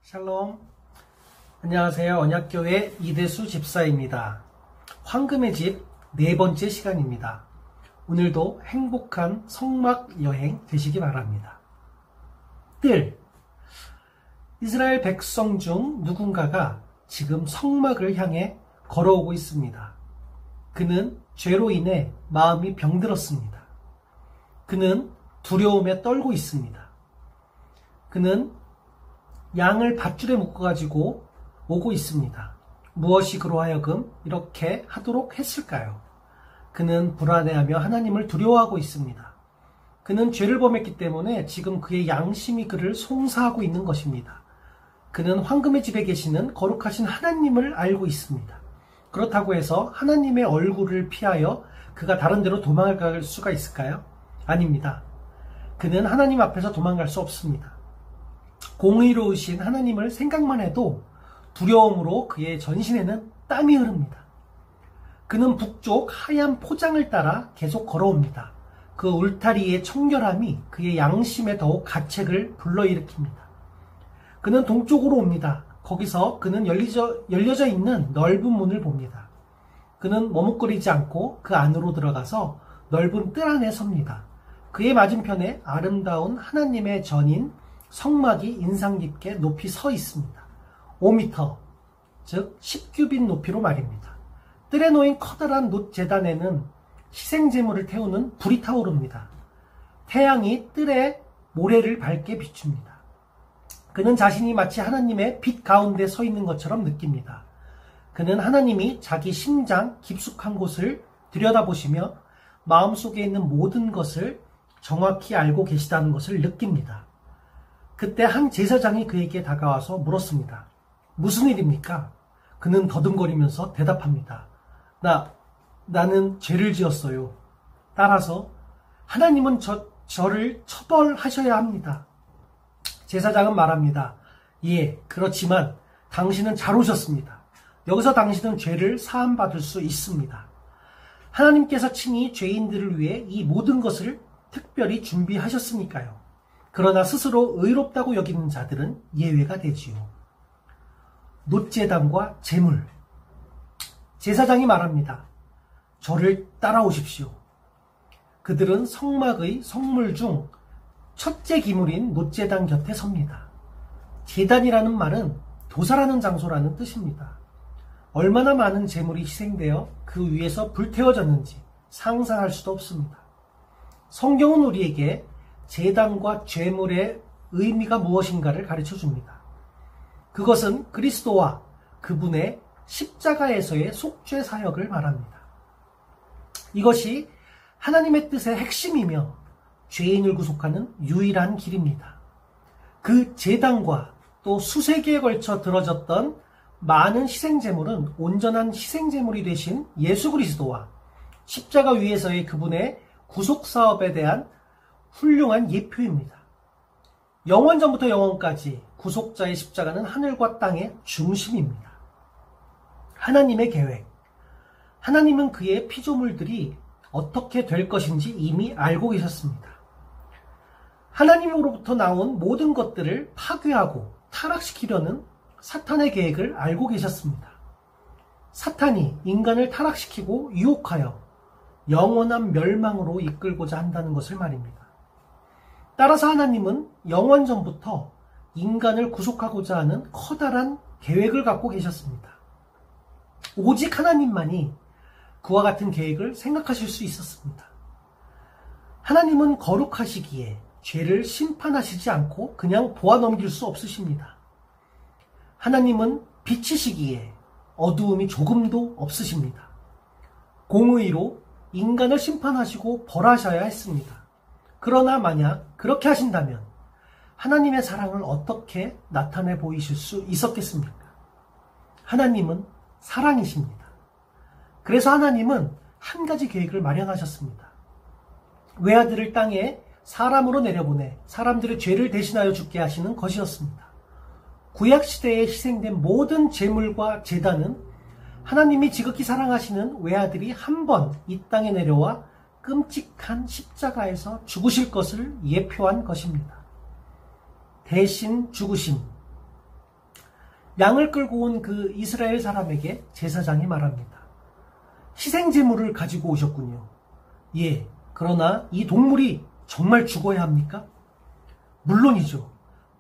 샬롬. 안녕하세요. 언약교회 이대수 집사입니다. 황금의 집 네 번째 시간입니다. 오늘도 행복한 성막 여행 되시기 바랍니다. 뜰. 이스라엘 백성 중 누군가가 지금 성막을 향해 걸어오고 있습니다. 그는 죄로 인해 마음이 병들었습니다. 그는 두려움에 떨고 있습니다. 그는 양을 밧줄에 묶어가지고 오고 있습니다. 무엇이 그로 하여금 이렇게 하도록 했을까요? 그는 불안해하며 하나님을 두려워하고 있습니다. 그는 죄를 범했기 때문에 지금 그의 양심이 그를 송사하고 있는 것입니다. 그는 황금의 집에 계시는 거룩하신 하나님을 알고 있습니다. 그렇다고 해서 하나님의 얼굴을 피하여 그가 다른 데로 도망갈 수가 있을까요? 아닙니다. 그는 하나님 앞에서 도망갈 수 없습니다. 공의로우신 하나님을 생각만 해도 두려움으로 그의 전신에는 땀이 흐릅니다. 그는 북쪽 하얀 포장을 따라 계속 걸어옵니다. 그 울타리의 청결함이 그의 양심에 더욱 가책을 불러일으킵니다. 그는 동쪽으로 옵니다. 거기서 그는 열려져 있는 넓은 문을 봅니다. 그는 머뭇거리지 않고 그 안으로 들어가서 넓은 뜰 안에 섭니다. 그의 맞은편에 아름다운 하나님의 전인 성막이 인상 깊게 높이 서 있습니다. 5m, 즉 10규빗 높이로 말입니다. 뜰에 놓인 커다란 놋 제단에는 희생제물을 태우는 불이 타오릅니다. 태양이 뜰의 모래를 밝게 비춥니다. 그는 자신이 마치 하나님의 빛 가운데 서 있는 것처럼 느낍니다. 그는 하나님이 자기 심장 깊숙한 곳을 들여다보시며 마음속에 있는 모든 것을 정확히 알고 계시다는 것을 느낍니다. 그때 한 제사장이 그에게 다가와서 물었습니다. 무슨 일입니까? 그는 더듬거리면서 대답합니다. 나는 죄를 지었어요. 따라서 하나님은 저를 처벌하셔야 합니다. 제사장은 말합니다. 예, 그렇지만 당신은 잘 오셨습니다. 여기서 당신은 죄를 사함받을 수 있습니다. 하나님께서 친히 죄인들을 위해 이 모든 것을 특별히 준비하셨으니까요. 그러나 스스로 의롭다고 여기는 자들은 예외가 되지요. 놋제단과 제물. 제사장이 말합니다. 저를 따라오십시오. 그들은 성막의 성물 중 첫째 기물인 놋제단 곁에 섭니다. 제단이라는 말은 도살하는 장소라는 뜻입니다. 얼마나 많은 제물이 희생되어 그 위에서 불태워졌는지 상상할 수도 없습니다. 성경은 우리에게 제단과 제물의 의미가 무엇인가를 가르쳐 줍니다. 그것은 그리스도와 그분의 십자가에서의 속죄 사역을 말합니다. 이것이 하나님의 뜻의 핵심이며 죄인을 구속하는 유일한 길입니다. 그 제단과 또 수세기에 걸쳐 들어졌던 많은 희생제물은 온전한 희생제물이 되신 예수 그리스도와 십자가 위에서의 그분의 구속사업에 대한 훌륭한 예표입니다. 영원전부터 영원까지 구속자의 십자가는 하늘과 땅의 중심입니다. 하나님의 계획. 하나님은 그의 피조물들이 어떻게 될 것인지 이미 알고 계셨습니다. 하나님으로부터 나온 모든 것들을 파괴하고 타락시키려는 사탄의 계획을 알고 계셨습니다. 사탄이 인간을 타락시키고 유혹하여 영원한 멸망으로 이끌고자 한다는 것을 말입니다. 따라서 하나님은 영원전부터 인간을 구속하고자 하는 커다란 계획을 갖고 계셨습니다. 오직 하나님만이 그와 같은 계획을 생각하실 수 있었습니다. 하나님은 거룩하시기에 죄를 심판하시지 않고 그냥 보아 넘길 수 없으십니다. 하나님은 빛이시기에 어두움이 조금도 없으십니다. 공의로 인간을 심판하시고 벌하셔야 했습니다. 그러나 만약 그렇게 하신다면 하나님의 사랑을 어떻게 나타내 보이실 수 있었겠습니까? 하나님은 사랑이십니다. 그래서 하나님은 한 가지 계획을 마련하셨습니다. 외아들을 땅에 사람으로 내려보내 사람들의 죄를 대신하여 죽게 하시는 것이었습니다. 구약시대에 희생된 모든 제물과 제단은 하나님이 지극히 사랑하시는 외아들이 한 번 이 땅에 내려와 끔찍한 십자가에서 죽으실 것을 예표한 것입니다. 대신 죽으심. 양을 끌고 온 그 이스라엘 사람에게 제사장이 말합니다. 희생제물을 가지고 오셨군요. 예, 그러나 이 동물이 정말 죽어야 합니까? 물론이죠.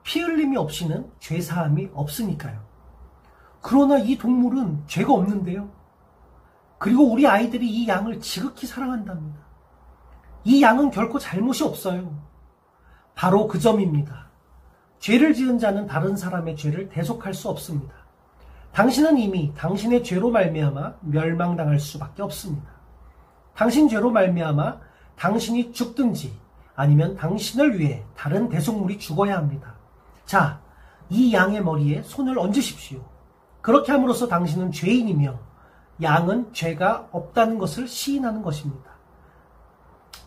피 흘림이 없이는 죄사함이 없으니까요. 그러나 이 동물은 죄가 없는데요. 그리고 우리 아이들이 이 양을 지극히 사랑한답니다. 이 양은 결코 잘못이 없어요. 바로 그 점입니다. 죄를 지은 자는 다른 사람의 죄를 대속할 수 없습니다. 당신은 이미 당신의 죄로 말미암아 멸망당할 수밖에 없습니다. 당신 죄로 말미암아 당신이 죽든지 아니면 당신을 위해 다른 대속물이 죽어야 합니다. 자, 이 양의 머리에 손을 얹으십시오. 그렇게 함으로써 당신은 죄인이며 양은 죄가 없다는 것을 시인하는 것입니다.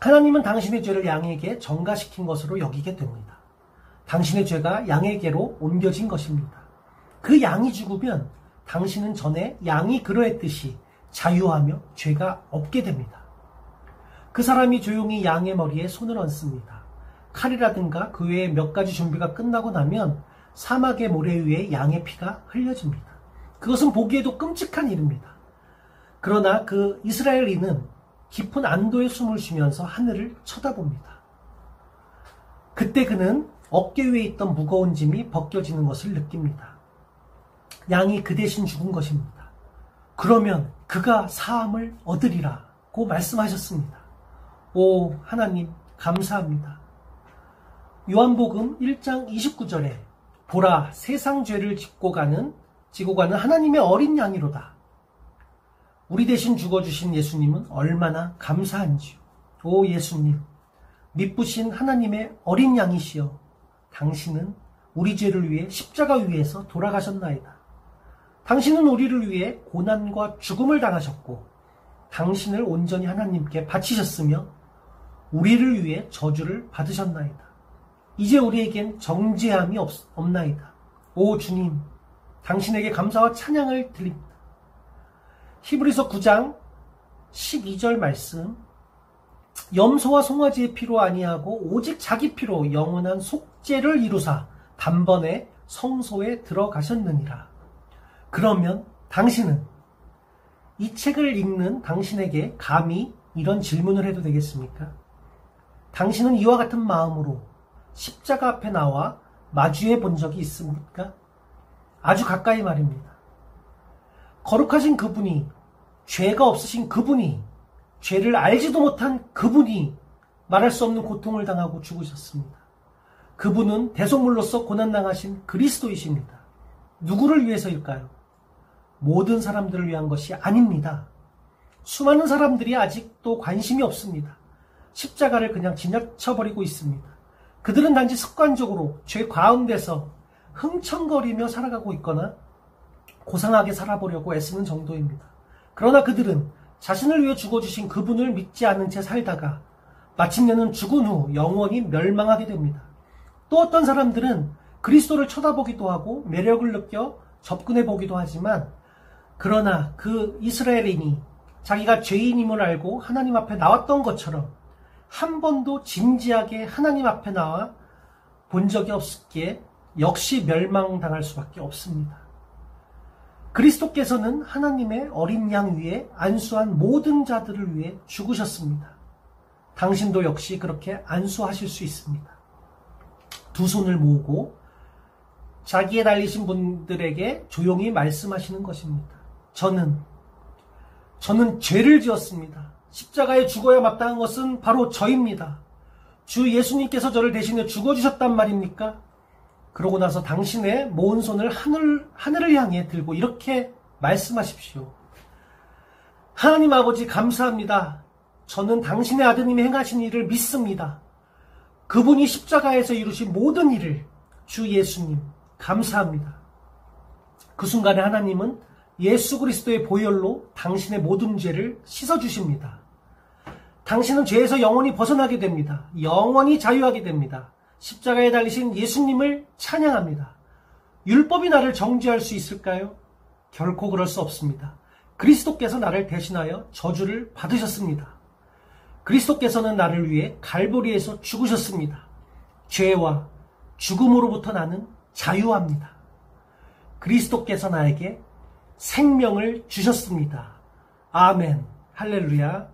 하나님은 당신의 죄를 양에게 전가시킨 것으로 여기게 됩니다. 당신의 죄가 양에게로 옮겨진 것입니다. 그 양이 죽으면 당신은 전에 양이 그러했듯이 자유하며 죄가 없게 됩니다. 그 사람이 조용히 양의 머리에 손을 얹습니다. 칼이라든가 그 외에 몇 가지 준비가 끝나고 나면 사막의 모래 위에 양의 피가 흘려집니다. 그것은 보기에도 끔찍한 일입니다. 그러나 그 이스라엘인은 깊은 안도의 숨을 쉬면서 하늘을 쳐다봅니다. 그때 그는 어깨 위에 있던 무거운 짐이 벗겨지는 것을 느낍니다. 양이 그 대신 죽은 것입니다. 그러면 그가 사함을 얻으리라고 말씀하셨습니다. 오 하나님 감사합니다. 요한복음 1장 29절에 보라 세상 죄를 지고 가는 하나님의 어린 양이로다. 우리 대신 죽어주신 예수님은 얼마나 감사한지요. 오 예수님, 미쁘신 하나님의 어린 양이시여, 당신은 우리 죄를 위해 십자가 위에서 돌아가셨나이다. 당신은 우리를 위해 고난과 죽음을 당하셨고 당신을 온전히 하나님께 바치셨으며 우리를 위해 저주를 받으셨나이다. 이제 우리에겐 정죄함이 없나이다. 오 주님, 당신에게 감사와 찬양을 드립니다. 히브리서 9장 12절 말씀, 염소와 송아지의 피로 아니하고 오직 자기 피로 영원한 속죄를 이루사 단번에 성소에 들어가셨느니라. 그러면 당신은 이 책을 읽는 당신에게 감히 이런 질문을 해도 되겠습니까? 당신은 이와 같은 마음으로 십자가 앞에 나와 마주해 본 적이 있습니까? 아주 가까이 말입니다. 거룩하신 그분이, 죄가 없으신 그분이, 죄를 알지도 못한 그분이 말할 수 없는 고통을 당하고 죽으셨습니다. 그분은 대속물로서 고난당하신 그리스도이십니다. 누구를 위해서일까요? 모든 사람들을 위한 것이 아닙니다. 수많은 사람들이 아직도 관심이 없습니다. 십자가를 그냥 지나쳐버리고 있습니다. 그들은 단지 습관적으로 죄 가운데서 흥청거리며 살아가고 있거나 고상하게 살아보려고 애쓰는 정도입니다. 그러나 그들은 자신을 위해 죽어주신 그분을 믿지 않은 채 살다가 마침내는 죽은 후 영원히 멸망하게 됩니다. 또 어떤 사람들은 그리스도를 쳐다보기도 하고 매력을 느껴 접근해 보기도 하지만, 그러나 그 이스라엘인이 자기가 죄인임을 알고 하나님 앞에 나왔던 것처럼 한 번도 진지하게 하나님 앞에 나와 본 적이 없기에 역시 멸망당할 수밖에 없습니다. 그리스도께서는 하나님의 어린 양 위에 안수한 모든 자들을 위해 죽으셨습니다. 당신도 역시 그렇게 안수하실 수 있습니다. 두 손을 모으고 자기에 달리신 분들에게 조용히 말씀하시는 것입니다. 저는 죄를 지었습니다. 십자가에 죽어야 마땅한 것은 바로 저입니다. 주 예수님께서 저를 대신해 죽어주셨단 말입니까? 그러고 나서 당신의 모은 손을 하늘을 향해 들고 이렇게 말씀하십시오. 하나님 아버지 감사합니다. 저는 당신의 아드님이 행하신 일을 믿습니다. 그분이 십자가에서 이루신 모든 일을 주 예수님 감사합니다. 그 순간에 하나님은 예수 그리스도의 보혈로 당신의 모든 죄를 씻어주십니다. 당신은 죄에서 영원히 벗어나게 됩니다. 영원히 자유하게 됩니다. 십자가에 달리신 예수님을 찬양합니다. 율법이 나를 정죄할 수 있을까요? 결코 그럴 수 없습니다. 그리스도께서 나를 대신하여 저주를 받으셨습니다. 그리스도께서는 나를 위해 갈보리에서 죽으셨습니다. 죄와 죽음으로부터 나는 자유합니다. 그리스도께서 나에게 생명을 주셨습니다. 아멘. 할렐루야.